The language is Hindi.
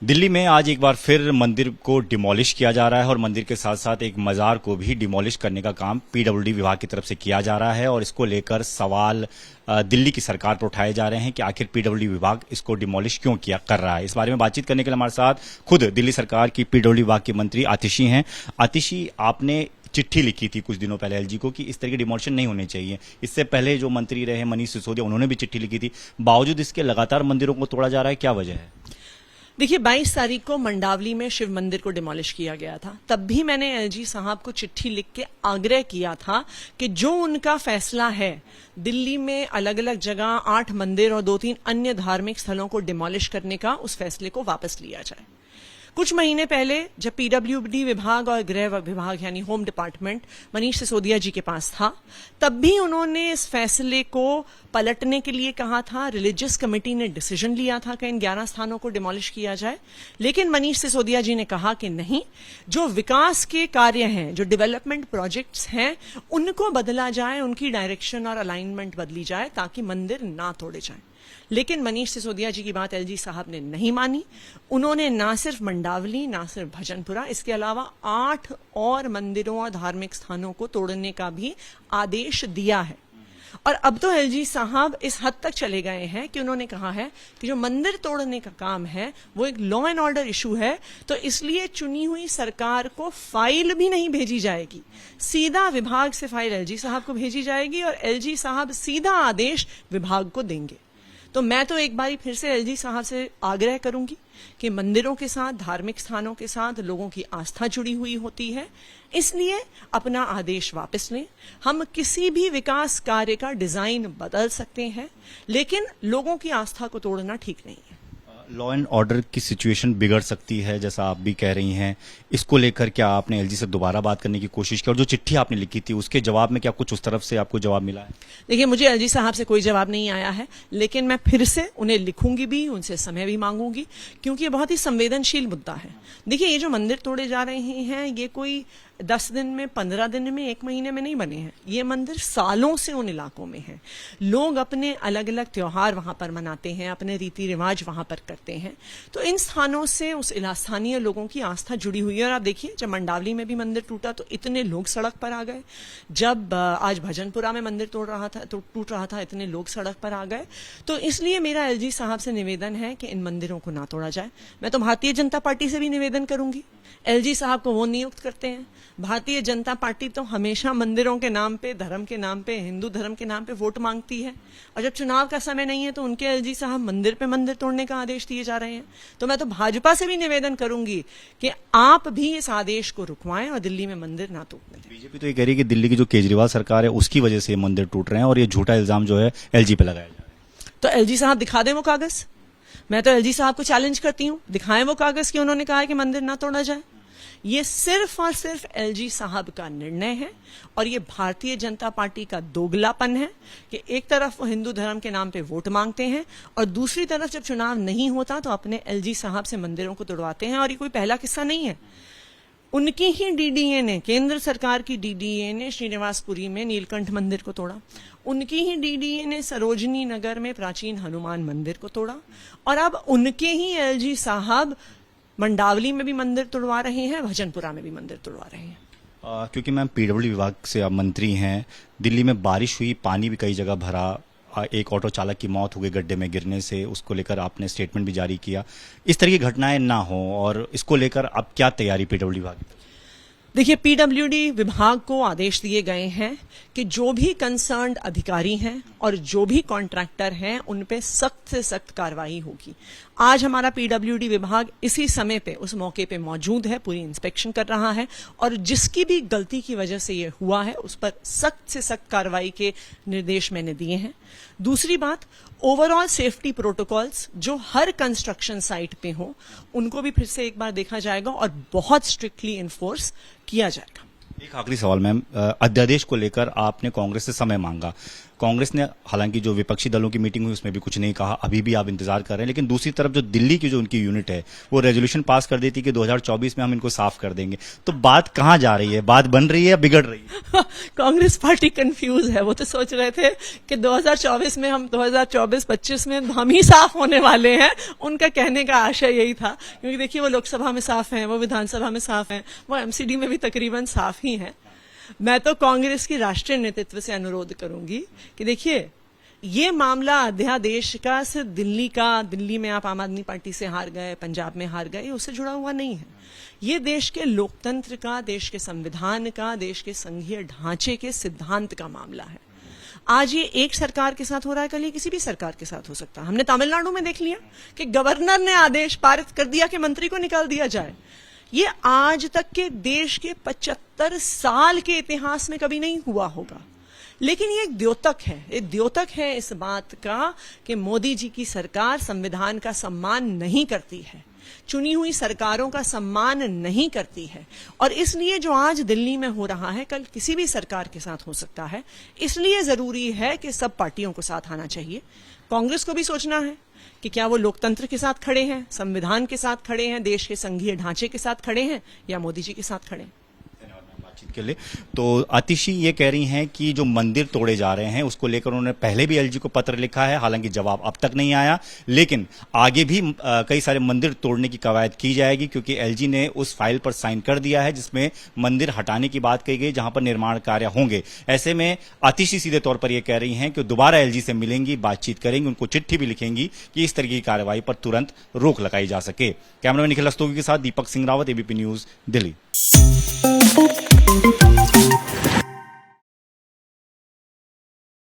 दिल्ली में आज एक बार फिर मंदिर को डिमोलिश किया जा रहा है और मंदिर के साथ साथ एक मजार को भी डिमोलिश करने का काम पीडब्ल्यूडी विभाग की तरफ से किया जा रहा है और इसको लेकर सवाल दिल्ली की सरकार पर उठाए जा रहे हैं कि आखिर पीडब्ल्यूडी विभाग इसको डिमोलिश क्यों कर रहा है। इस बारे में बातचीत करने के लिए हमारे साथ खुद दिल्ली सरकार की पीडब्ल्यूडी विभाग की मंत्री आतिशी हैं। आतिशी, आपने चिट्ठी लिखी थी कुछ दिनों पहले एलजी को कि इस तरह की डिमोलिशन नहीं होनी चाहिए। इससे पहले जो मंत्री रहे मनीष सिसोदिया, उन्होंने भी चिट्ठी लिखी थी। बावजूद इसके लगातार मंदिरों को तोड़ा जा रहा है, क्या वजह है? देखिए, 22 तारीख को मंडावली में शिव मंदिर को डिमोलिश किया गया था। तब भी मैंने एलजी साहब को चिट्ठी लिख के आग्रह किया था कि जो उनका फैसला है, दिल्ली में अलग अलग जगह 8 मंदिर और 2-3 अन्य धार्मिक स्थलों को डिमोलिश करने का, उस फैसले को वापस लिया जाए। कुछ महीने पहले जब पीडब्ल्यूडी विभाग और गृह विभाग यानी होम डिपार्टमेंट मनीष सिसोदिया जी के पास था, तब भी उन्होंने इस फैसले को पलटने के लिए कहा था। रिलीजियस कमेटी ने डिसीजन लिया था कि इन 11 स्थानों को डिमोलिश किया जाए, लेकिन मनीष सिसोदिया जी ने कहा कि नहीं, जो विकास के कार्य हैं, जो डेवलपमेंट प्रोजेक्ट्स हैं, उनको बदला जाए, उनकी डायरेक्शन और अलाइनमेंट बदली जाए ताकि मंदिर ना तोड़े जाएं। लेकिन मनीष सिसोदिया जी की बात एलजी साहब ने नहीं मानी। उन्होंने ना सिर्फ मंडावली, ना सिर्फ भजनपुरा, इसके अलावा 8 और मंदिरों और धार्मिक स्थानों को तोड़ने का भी आदेश दिया है। और अब तो एलजी साहब इस हद तक चले गए हैं कि उन्होंने कहा है कि जो मंदिर तोड़ने का काम है वो एक लॉ एंड ऑर्डर इशू है, तो इसलिए चुनी हुई सरकार को फाइल भी नहीं भेजी जाएगी, सीधा विभाग से फाइल एलजी साहब को भेजी जाएगी और एलजी साहब सीधा आदेश विभाग को देंगे। तो मैं तो एक बारी फिर से एलजी साहब से आग्रह करूंगी कि मंदिरों के साथ, धार्मिक स्थानों के साथ लोगों की आस्था जुड़ी हुई होती है, इसलिए अपना आदेश वापस लें। हम किसी भी विकास कार्य का डिजाइन बदल सकते हैं, लेकिन लोगों की आस्था को तोड़ना ठीक नहीं है। लॉ एंड ऑर्डर की सिचुएशन बिगड़ सकती है, जैसा आप भी कह रही हैं। इसको लेकर क्या आपने एलजी से दोबारा बात करने की कोशिश की और जो चिट्ठी आपने लिखी थी उसके जवाब में क्या कुछ उस तरफ से आपको जवाब मिला है? देखिए, मुझे एलजी साहब से कोई जवाब नहीं आया है, लेकिन मैं फिर से उन्हें लिखूंगी भी, उनसे समय भी मांगूंगी, क्योंकि ये बहुत ही संवेदनशील मुद्दा है। देखिए, ये जो मंदिर तोड़े जा रहे हैं, ये कोई 10 दिन में, 15 दिन में, 1 महीने में नहीं बने हैं। ये मंदिर सालों से उन इलाकों में हैं। लोग अपने अलग अलग त्योहार वहां पर मनाते हैं, अपने रीति रिवाज वहां पर करते हैं। तो इन स्थानों से उस स्थानीय लोगों की आस्था जुड़ी हुई है। और आप देखिए, जब मंडावली में भी मंदिर टूटा तो इतने लोग सड़क पर आ गए। जब आज भजनपुरा में मंदिर टूट रहा था, इतने लोग सड़क पर आ गए। तो इसलिए मेरा एलजी साहब से निवेदन है कि इन मंदिरों को ना तोड़ा जाए। मैं तो भारतीय जनता पार्टी से भी निवेदन करूंगी। एलजी साहब को वो नियुक्त करते हैं। भारतीय जनता पार्टी तो हमेशा मंदिरों के नाम पे, धर्म के नाम पे, हिंदू धर्म के नाम पे वोट मांगती है, और जब चुनाव का समय नहीं है तो उनके एलजी साहब मंदिर पे मंदिर तोड़ने का आदेश दिए जा रहे हैं। तो मैं तो भाजपा से भी निवेदन करूंगी कि आप भी इस आदेश को रुकवाएं और दिल्ली में मंदिर ना तोड़ने दें। बीजेपी तो ये कह रही है कि दिल्ली की जो केजरीवाल सरकार है उसकी वजह से मंदिर टूट रहे हैं और ये झूठा इल्जाम जो है एलजी पे लगाया जा रहा है। तो एलजी साहब दिखा दें वो कागज। मैं तो एलजी साहब को चैलेंज करती हूँ, दिखाएं वो कागज कि उन्होंने कहा है कि मंदिर ना तोड़ा जाए। ये सिर्फ और सिर्फ एलजी साहब का निर्णय है और ये भारतीय जनता पार्टी का दोगलापन है कि एक तरफ वो हिंदू धर्म के नाम पे वोट मांगते हैं और दूसरी तरफ जब चुनाव नहीं होता तो अपने एलजी साहब से मंदिरों को तोड़वाते हैं। और ये कोई पहला किस्सा नहीं है। उनकी ही डीडीए ने, केंद्र सरकार की डीडीए ने श्रीनिवासपुरी में नीलकंठ मंदिर को तोड़ा। उनकी ही डीडीए ने सरोजनी नगर में प्राचीन हनुमान मंदिर को तोड़ा। और अब उनके ही एलजी साहब मंडावली में भी मंदिर तोड़वा रहे हैं, भजनपुरा में भी मंदिर तोड़वा रहे हैं। क्योंकि मैम पीडब्ल्यूडी विभाग से आप मंत्री हैं, दिल्ली में बारिश हुई, पानी भी कई जगह भरा, एक ऑटो चालक की मौत हो गई गड्ढे में गिरने से, उसको लेकर आपने स्टेटमेंट भी जारी किया। इस तरह की घटनाएं ना हो और इसको लेकर अब क्या तैयारी पीडब्ल्यूडी विभाग की? देखिए, पीडब्ल्यूडी विभाग को आदेश दिए गए हैं कि जो भी कंसर्न्ड अधिकारी हैं और जो भी कॉन्ट्रैक्टर हैं उन पे सख्त से सख्त कार्रवाई होगी। आज हमारा पीडब्ल्यूडी विभाग इसी समय पे, उस मौके पे मौजूद है, पूरी इंस्पेक्शन कर रहा है और जिसकी भी गलती की वजह से ये हुआ है उस पर सख्त से सख्त कार्रवाई के निर्देश मैंने दिए हैं। दूसरी बात, ओवरऑल सेफ्टी प्रोटोकॉल्स जो हर कंस्ट्रक्शन साइट पे हो, उनको भी फिर से एक बार देखा जाएगा और बहुत स्ट्रिक्टली इन्फोर्स किया जाएगा। एक आखिरी सवाल मैम, अध्यादेश को लेकर आपने कांग्रेस से समय मांगा। कांग्रेस ने हालांकि जो विपक्षी दलों की मीटिंग हुई उसमें भी कुछ नहीं कहा, अभी भी आप इंतजार कर रहे हैं, लेकिन दूसरी तरफ जो दिल्ली की जो उनकी यूनिट है वो रेजोल्यूशन पास कर देती कि 2024 में हम इनको साफ कर देंगे। तो बात कहां जा रही है? बात बन रही है या बिगड़ रही है? कांग्रेस पार्टी कंफ्यूज है। वो तो सोच रहे थे कि 2024 में हम 2024-25 में हम ही साफ होने वाले हैं। उनका कहने का आशय यही था, क्योंकि देखिए वो लोकसभा में साफ हैं, वो विधानसभा में साफ हैं, वो एमसीडी में भी तकरीबन साफ ही हैं। मैं तो कांग्रेस की राष्ट्रीय नेतृत्व से अनुरोध करूंगी कि देखिए ये मामला अध्यादेश का सिर्फ दिल्ली में आप आम आदमी पार्टी से हार गए, पंजाब में हार गए, उससे जुड़ा हुआ नहीं है। ये देश के लोकतंत्र का, देश के संविधान का, देश के संघीय ढांचे के सिद्धांत का मामला है। आज ये एक सरकार के साथ हो रहा है, कल ये किसी भी सरकार के साथ हो सकता है। हमने तमिलनाडु में देख लिया कि गवर्नर ने आदेश पारित कर दिया कि मंत्री को निकाल दिया जाए। ये आज तक के देश के 75 साल के इतिहास में कभी नहीं हुआ होगा। लेकिन ये एक द्योतक है, एक द्योतक है इस बात का कि मोदी जी की सरकार संविधान का सम्मान नहीं करती है, चुनी हुई सरकारों का सम्मान नहीं करती है। और इसलिए जो आज दिल्ली में हो रहा है कल किसी भी सरकार के साथ हो सकता है। इसलिए जरूरी है कि सब पार्टियों को साथ आना चाहिए। कांग्रेस को भी सोचना है कि क्या वो लोकतंत्र के साथ खड़े हैं, संविधान के साथ खड़े हैं, देश के संघीय ढांचे के साथ खड़े हैं, या मोदी जी के साथ खड़े हैं। बातचीत के लिए तो आतिशी ये कह रही हैं कि जो मंदिर तोड़े जा रहे हैं उसको लेकर उन्होंने पहले भी एलजी को पत्र लिखा है, हालांकि जवाब अब तक नहीं आया, लेकिन आगे भी कई सारे मंदिर तोड़ने की कवायद की जाएगी, क्योंकि एलजी ने उस फाइल पर साइन कर दिया है जिसमें मंदिर हटाने की बात कही गई जहां पर निर्माण कार्य होंगे। ऐसे में आतिशी सीधे तौर पर यह कह रही हैं कि दोबारा एलजी से मिलेंगी, बातचीत करेंगी, उनको चिट्ठी भी लिखेंगी कि इस तरह की कार्रवाई पर तुरंत रोक लगाई जा सके। कैमरामैन निखिल रस्तोगी के साथ दीपक सिंह रावत, एबीपी न्यूज, दिल्ली।